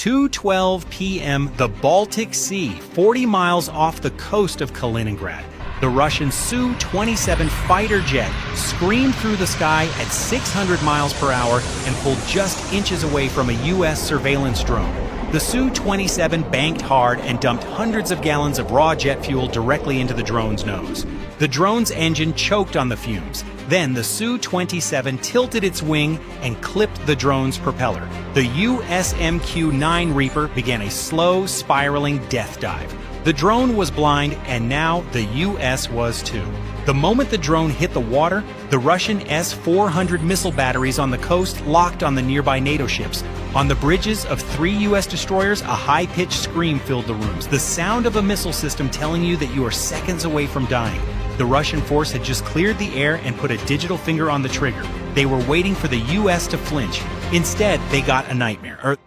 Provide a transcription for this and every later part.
2:12 p.m., the Baltic Sea, 40 miles off the coast of Kaliningrad. The Russian Su-27 fighter jet screamed through the sky at 600 miles per hour and pulled just inches away from a U.S. surveillance drone. The Su-27 banked hard and dumped hundreds of gallons of raw jet fuel directly into the drone's nose. The drone's engine choked on the fumes. Then the Su-27 tilted its wing and clipped the drone's propeller. The USMQ-9 Reaper began a slow, spiraling death dive. The drone was blind, and now the US was too. The moment the drone hit the water, the Russian S-400 missile batteries on the coast locked on the nearby NATO ships. On the bridges of 3 US destroyers, a high-pitched scream filled the rooms, the sound of a missile system telling you that you are seconds away from dying. The Russian force had just cleared the air and put a digital finger on the trigger. They were waiting for the US to flinch. Instead, they got a nightmare.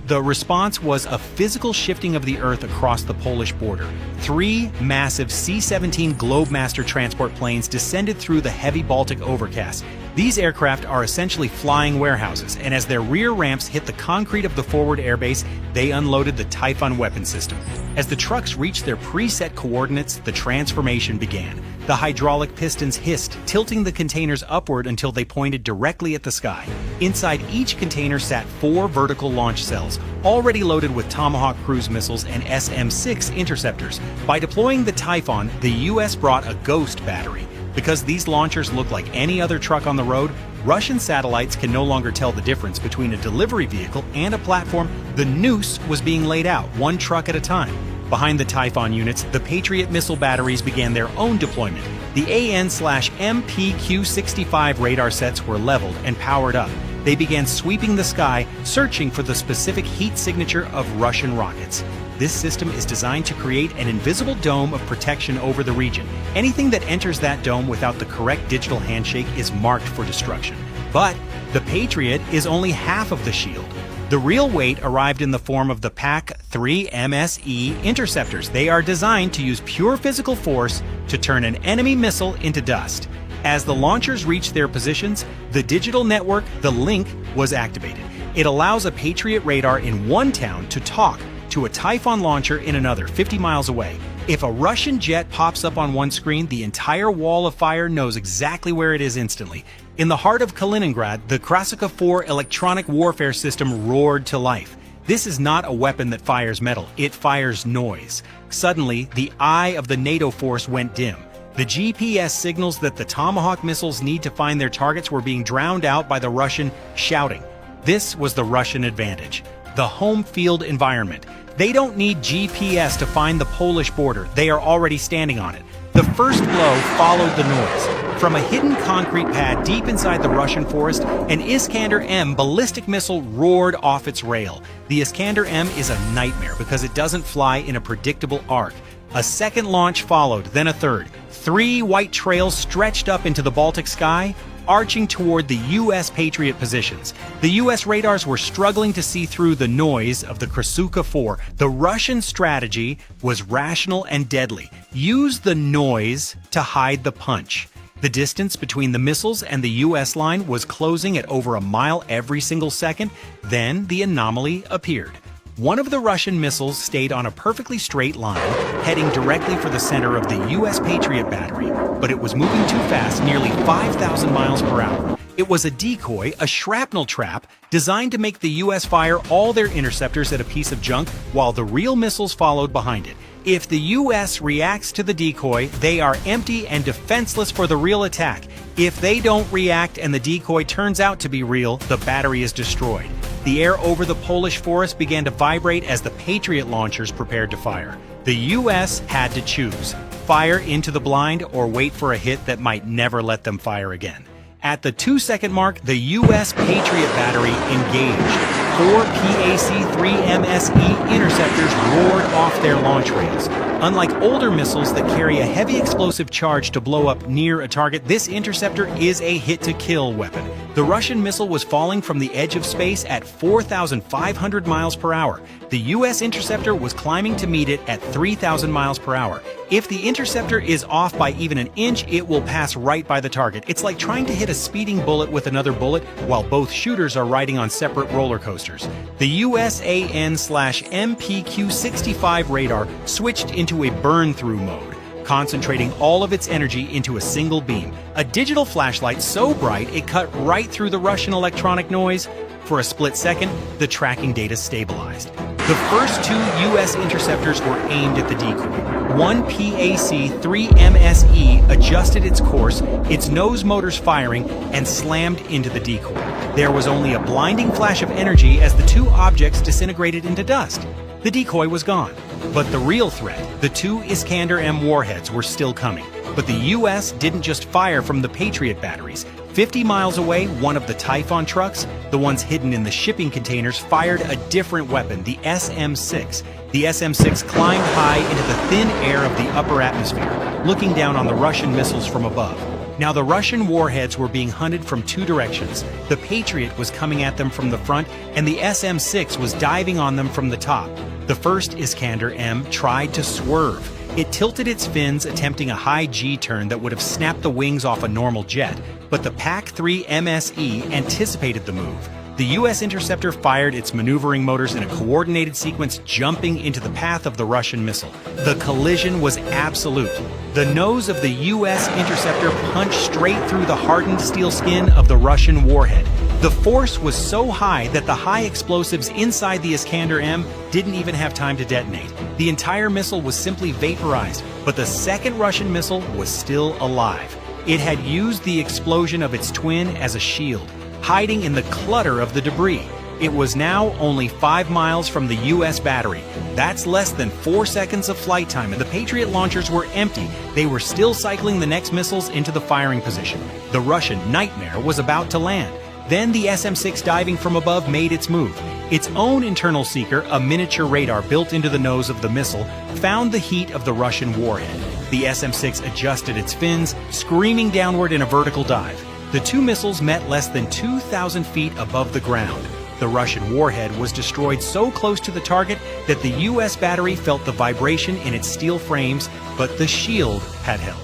The response was a physical shifting of the Earth across the Polish border. 3 massive C-17 Globemaster transport planes descended through the heavy Baltic overcast. These aircraft are essentially flying warehouses, and as their rear ramps hit the concrete of the forward airbase, they unloaded the Typhon weapon system. As the trucks reached their preset coordinates, the transformation began. The hydraulic pistons hissed, tilting the containers upward until they pointed directly at the sky. Inside each container sat 4 vertical launch cells, already loaded with Tomahawk cruise missiles and SM-6 interceptors. By deploying the Typhon, the US brought a ghost battery. Because these launchers look like any other truck on the road, Russian satellites can no longer tell the difference between a delivery vehicle and a platform. The noose was being laid out, 1 truck at a time. Behind the Typhon units, the Patriot missile batteries began their own deployment. The AN/MPQ-65 radar sets were leveled and powered up. They began sweeping the sky, searching for the specific heat signature of Russian rockets. This system is designed to create an invisible dome of protection over the region. Anything that enters that dome without the correct digital handshake is marked for destruction. But the Patriot is only half of the shield. The real weight arrived in the form of the PAC-3 MSE interceptors. They are designed to use pure physical force to turn an enemy missile into dust. As the launchers reached their positions, the digital network, the link, was activated. It allows a Patriot radar in one town to talk to a Typhon launcher in another 50 miles away. If a Russian jet pops up on one screen, the entire wall of fire knows exactly where it is instantly. In the heart of Kaliningrad, the Krasika 4 electronic warfare system roared to life. This is not a weapon that fires metal, it fires noise. Suddenly, the eye of the NATO force went dim. The GPS signals that the Tomahawk missiles need to find their targets were being drowned out by the Russian shouting. This was the Russian advantage. The home field environment. They don't need GPS to find the Polish border. They are already standing on it. The first blow followed the noise. From a hidden concrete pad deep inside the Russian forest, an Iskander-M ballistic missile roared off its rail. The Iskander-M is a nightmare because it doesn't fly in a predictable arc. A second launch followed, then a third. 3 white trails stretched up into the Baltic sky, arching toward the U.S. Patriot positions. The U.S. radars were struggling to see through the noise of the Krasika 4. The Russian strategy was rational and deadly. Use the noise to hide the punch. The distance between the missiles and the U.S. line was closing at over a mile every single second. Then the anomaly appeared. One of the Russian missiles stayed on a perfectly straight line, heading directly for the center of the U.S. Patriot battery, but it was moving too fast, nearly 5,000 miles per hour. It was a decoy, a shrapnel trap, designed to make the U.S. fire all their interceptors at a piece of junk, while the real missiles followed behind it. If the U.S. reacts to the decoy, they are empty and defenseless for the real attack. If they don't react and the decoy turns out to be real, the battery is destroyed. The air over the Polish forest began to vibrate as the Patriot launchers prepared to fire. The U.S. had to choose: fire into the blind or wait for a hit that might never let them fire again. At the 2-second mark, the U.S. Patriot battery engaged. 4 PAC-3 MSE interceptors roared off their launch rails. Unlike older missiles that carry a heavy explosive charge to blow up near a target, this interceptor is a hit-to-kill weapon. The Russian missile was falling from the edge of space at 4,500 miles per hour. The U.S. interceptor was climbing to meet it at 3,000 miles per hour. If the interceptor is off by even an inch, it will pass right by the target. It's like trying to hit a speeding bullet with another bullet while both shooters are riding on separate roller coasters. The USAN/MPQ-65 radar switched into a burn-through mode, concentrating all of its energy into a single beam. A digital flashlight so bright it cut right through the Russian electronic noise. For a split second, the tracking data stabilized. The first two U.S. interceptors were aimed at the decoy. One PAC-3 MSE adjusted its course, its nose motors firing, and slammed into the decoy. There was only a blinding flash of energy as the two objects disintegrated into dust. The decoy was gone. But the real threat, the two Iskander-M warheads, were still coming. But the U.S. didn't just fire from the Patriot batteries. 50 miles away, one of the Typhon trucks, the ones hidden in the shipping containers, fired a different weapon, the SM-6. The SM-6 climbed high into the thin air of the upper atmosphere, looking down on the Russian missiles from above. Now the Russian warheads were being hunted from two directions. The Patriot was coming at them from the front, and the SM-6 was diving on them from the top. The first Iskander-M tried to swerve. It tilted its fins, attempting a high G-turn that would have snapped the wings off a normal jet, but the PAC-3 MSE anticipated the move. The U.S. interceptor fired its maneuvering motors in a coordinated sequence, jumping into the path of the Russian missile. The collision was absolute. The nose of the U.S. interceptor punched straight through the hardened steel skin of the Russian warhead. The force was so high that the high explosives inside the Iskander-M didn't even have time to detonate. The entire missile was simply vaporized, but the second Russian missile was still alive. It had used the explosion of its twin as a shield, hiding in the clutter of the debris. It was now only 5 miles from the U.S. battery. That's less than 4 seconds of flight time, and the Patriot launchers were empty. They were still cycling the next missiles into the firing position. The Russian nightmare was about to land. Then the SM-6 diving from above made its move. Its own internal seeker, a miniature radar built into the nose of the missile, found the heat of the Russian warhead. The SM-6 adjusted its fins, screaming downward in a vertical dive. The two missiles met less than 2,000 feet above the ground. The Russian warhead was destroyed so close to the target that the U.S. battery felt the vibration in its steel frames, but the shield had held.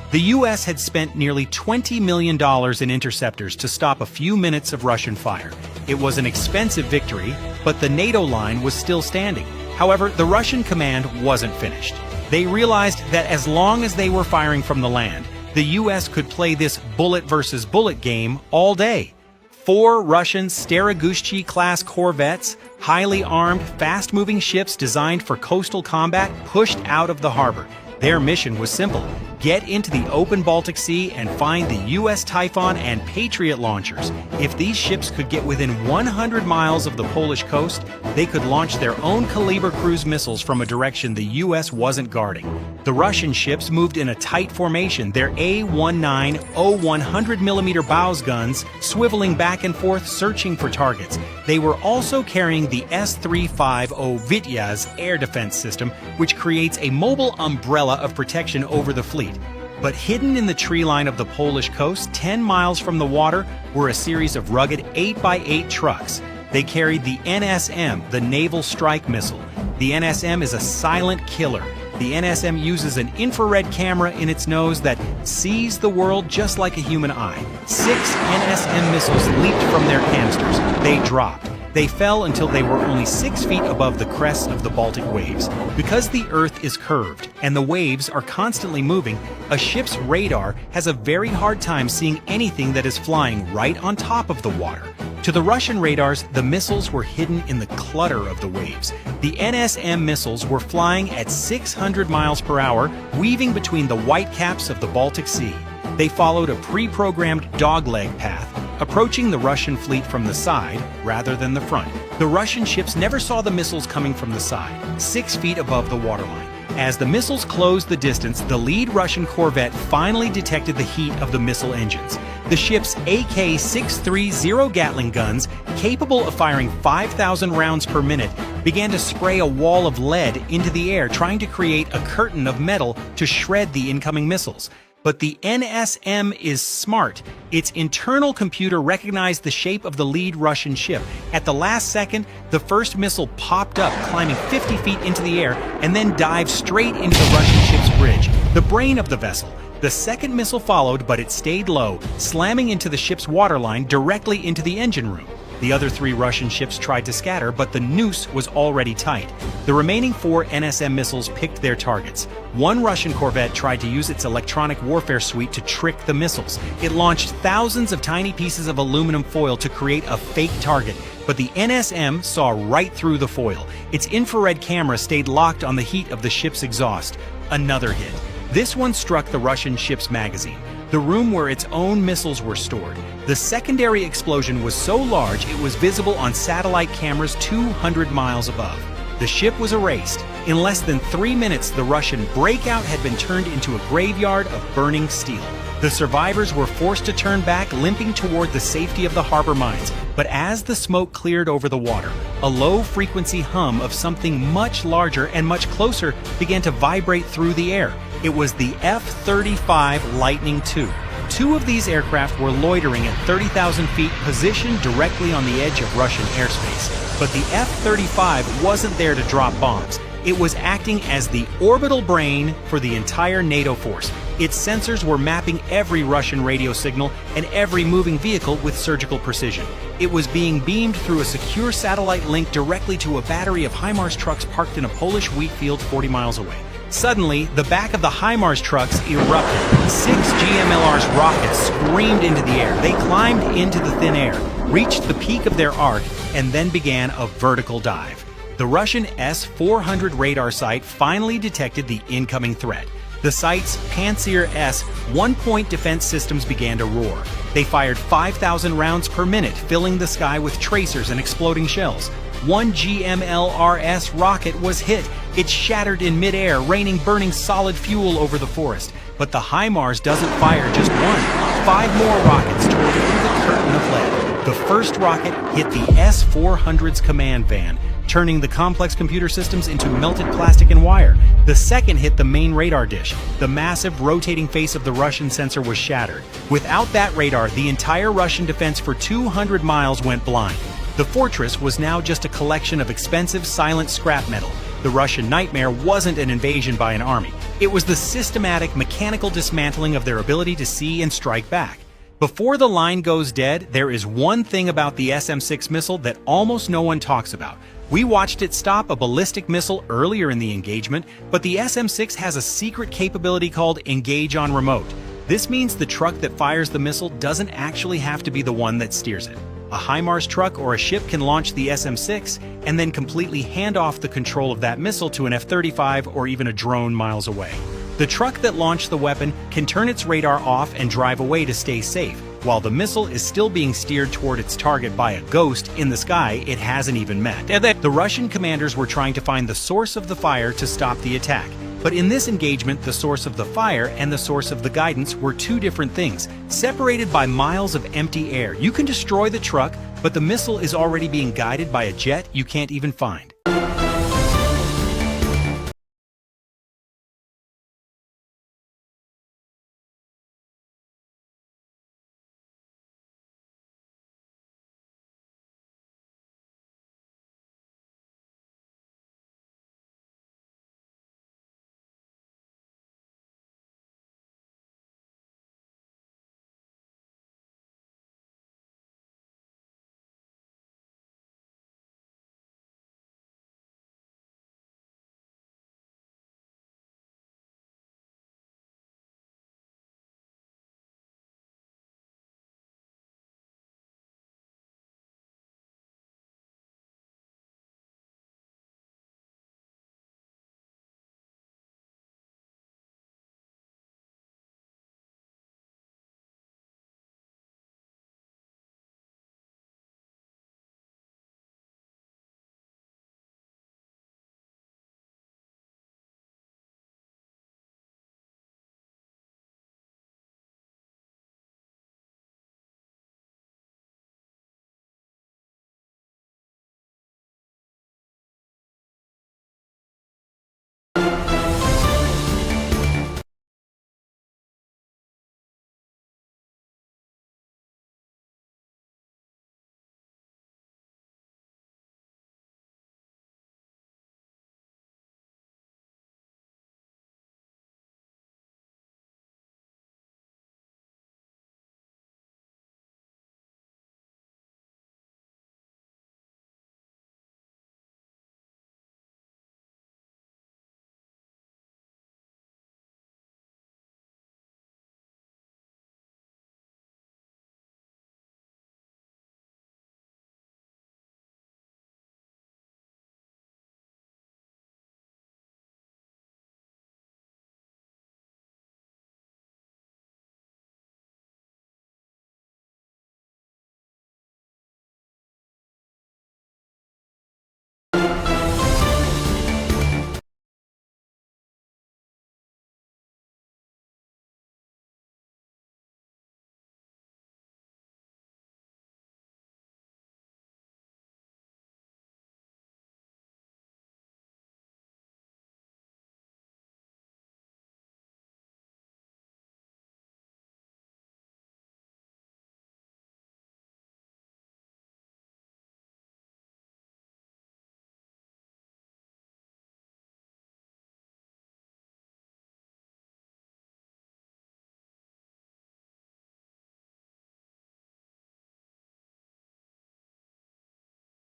The U.S. had spent nearly $20 million in interceptors to stop a few minutes of Russian fire. It was an expensive victory, but the NATO line was still standing. However, the Russian command wasn't finished. They realized that as long as they were firing from the land, the U.S. could play this bullet versus bullet game all day. 4 Russian Steregushchiy-class corvettes, highly armed, fast-moving ships designed for coastal combat, pushed out of the harbor. Their mission was simple: get into the open Baltic Sea and find the U.S. Typhon and Patriot launchers. If these ships could get within 100 miles of the Polish coast, they could launch their own caliber cruise missiles from a direction the U.S. wasn't guarding. The Russian ships moved in a tight formation, their A-19 100mm bows guns swiveling back and forth searching for targets. They were also carrying the S-350 Vityaz air defense system, which creates a mobile umbrella of protection over the fleet. But hidden in the tree line of the Polish coast, 10 miles from the water, were a series of rugged 8x8 trucks. They carried the NSM, the Naval Strike Missile. The NSM is a silent killer. The NSM uses an infrared camera in its nose that sees the world just like a human eye. 6 NSM missiles leaped from their canisters. They dropped. They fell until they were only 6 feet above the crests of the Baltic waves. Because the Earth is curved and the waves are constantly moving, a ship's radar has a very hard time seeing anything that is flying right on top of the water. To the Russian radars, the missiles were hidden in the clutter of the waves. The NSM missiles were flying at 600 miles per hour, weaving between the white caps of the Baltic Sea. They followed a pre-programmed dogleg path, approaching the Russian fleet from the side rather than the front. The Russian ships never saw the missiles coming from the side, 6 feet above the waterline. As the missiles closed the distance, the lead Russian corvette finally detected the heat of the missile engines. The ship's AK-630 Gatling guns, capable of firing 5,000 rounds per minute, began to spray a wall of lead into the air, trying to create a curtain of metal to shred the incoming missiles. But the NSM is smart. Its internal computer recognized the shape of the lead Russian ship. At the last second, the first missile popped up, climbing 50 feet into the air, and then dived straight into the Russian ship's bridge, the brain of the vessel. The second missile followed, but it stayed low, slamming into the ship's waterline directly into the engine room. The other 3 Russian ships tried to scatter, but the noose was already tight. The remaining 4 NSM missiles picked their targets. One Russian corvette tried to use its electronic warfare suite to trick the missiles. It launched thousands of tiny pieces of aluminum foil to create a fake target, but the NSM saw right through the foil. Its infrared camera stayed locked on the heat of the ship's exhaust. Another hit. This one struck the Russian ship's magazine, the room where its own missiles were stored. The secondary explosion was so large it was visible on satellite cameras 200 miles above. The ship was erased. In less than 3 minutes, the Russian breakout had been turned into a graveyard of burning steel. The survivors were forced to turn back, limping toward the safety of the harbor mines. But as the smoke cleared over the water, a low-frequency hum of something much larger and much closer began to vibrate through the air. It was the F-35 Lightning II. 2 of these aircraft were loitering at 30,000 feet, positioned directly on the edge of Russian airspace. But the F-35 wasn't there to drop bombs. It was acting as the orbital brain for the entire NATO force. Its sensors were mapping every Russian radio signal and every moving vehicle with surgical precision. It was being beamed through a secure satellite link directly to a battery of HIMARS trucks parked in a Polish wheat field 40 miles away. Suddenly, the back of the HIMARS trucks erupted. 6 GMLR's rockets screamed into the air. They climbed into the thin air, reached the peak of their arc, and then began a vertical dive. The Russian S-400 radar site finally detected the incoming threat. The site's Pantsir S one-point defense systems began to roar. They fired 5,000 rounds per minute, filling the sky with tracers and exploding shells. One GMLRS rocket was hit. It shattered in midair, raining burning solid fuel over the forest. But the HIMARS doesn't fire just one. 5 more rockets tore through the curtain of lead. The first rocket hit the S-400's command van, turning the complex computer systems into melted plastic and wire. The second hit the main radar dish. The massive rotating face of the Russian sensor was shattered. Without that radar, the entire Russian defense for 200 miles went blind. The fortress was now just a collection of expensive, silent scrap metal. The Russian nightmare wasn't an invasion by an army. It was the systematic, mechanical dismantling of their ability to see and strike back. Before the line goes dead, there is one thing about the SM-6 missile that almost no one talks about. We watched it stop a ballistic missile earlier in the engagement, but the SM-6 has a secret capability called Engage on Remote. This means the truck that fires the missile doesn't actually have to be the one that steers it. A HIMARS truck or a ship can launch the SM-6 and then completely hand off the control of that missile to an F-35 or even a drone miles away. The truck that launched the weapon can turn its radar off and drive away to stay safe, while the missile is still being steered toward its target by a ghost in the sky it hasn't even met. The Russian commanders were trying to find the source of the fire to stop the attack. But in this engagement, the source of the fire and the source of the guidance were 2 different things, separated by miles of empty air. You can destroy the truck, but the missile is already being guided by a jet you can't even find.